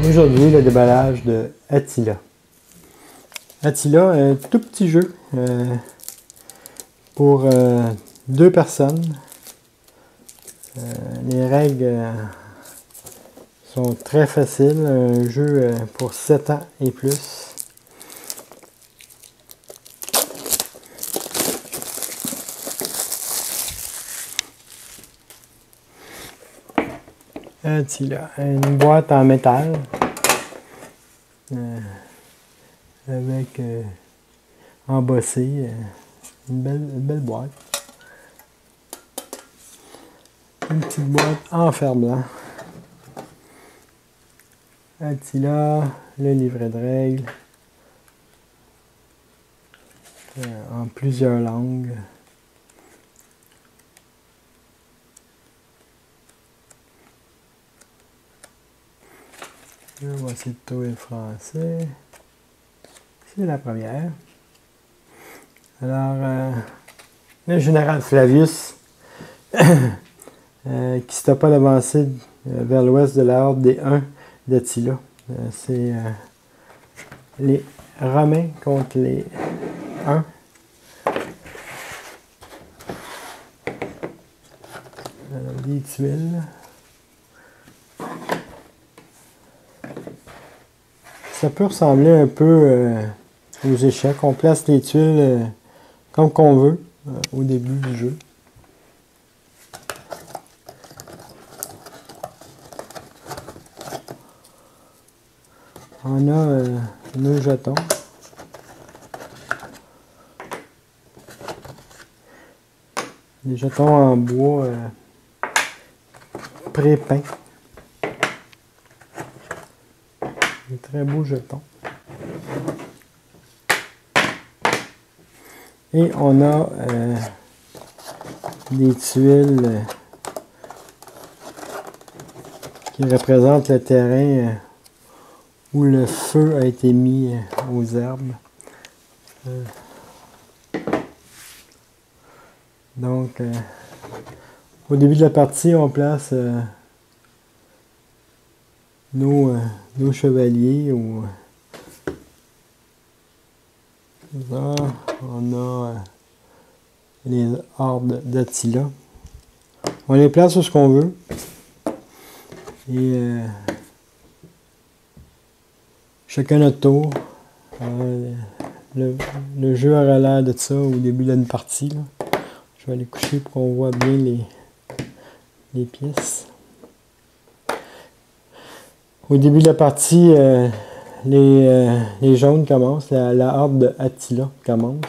Aujourd'hui, le déballage de Attila. Attila, un tout petit jeu pour 2 personnes. Les règles sont très faciles. Un jeu pour 7 ans et plus. Attila, une boîte en métal avec embossé, une belle boîte. Une petite boîte en fer blanc. Attila, le livret de règles en plusieurs langues. Je vais essayer de trouver le français. C'est la première. Alors, le général Flavius, qui stoppe pas l'avancée vers l'ouest de la horde des Huns d'Attila. C'est les Romains contre les Huns. Des tuiles. Ça peut ressembler un peu aux échecs. On place les tuiles comme qu'on veut au début du jeu. On a nos jetons. Des jetons en bois pré-peints. Des très beaux jetons. Et on a des tuiles qui représentent le terrain où le feu a été mis aux herbes. Donc, au début de la partie, on place nos chevaliers. Là, on a les hordes d'Attila. On les place où ce qu'on veut. Et chacun notre tour. Le jeu aura l'air de ça au début d'une partie. Là. Je vais aller coucher pour qu'on voit bien les pièces. Au début de la partie, les jaunes commencent. La horde d'Attila commence.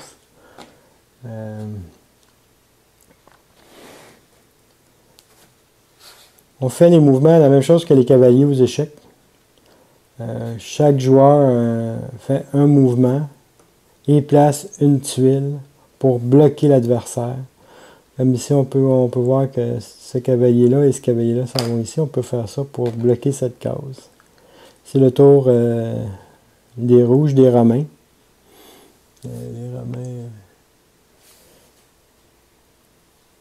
On fait les mouvements, la même chose que les cavaliers aux échecs. Chaque joueur fait un mouvement et place une tuile pour bloquer l'adversaire. Comme ici, on peut voir que ce cavalier-là et ce cavalier-là s'en vont ici. On peut faire ça pour bloquer cette case. C'est le tour des rouges, des Romains. Les Romains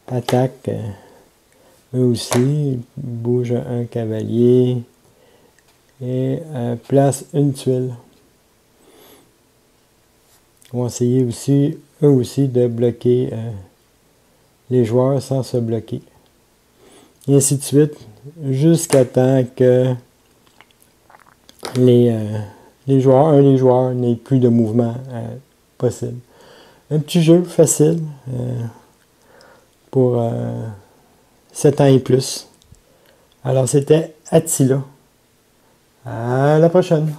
attaquent eux aussi. Ils bougent un cavalier et placent une tuile. Ils vont essayer aussi, eux aussi, de bloquer les joueurs sans se bloquer. Et ainsi de suite, jusqu'à temps que un des joueurs n'ait plus de mouvement possible. Un petit jeu facile pour 7 ans et plus. Alors c'était Attila. À la prochaine.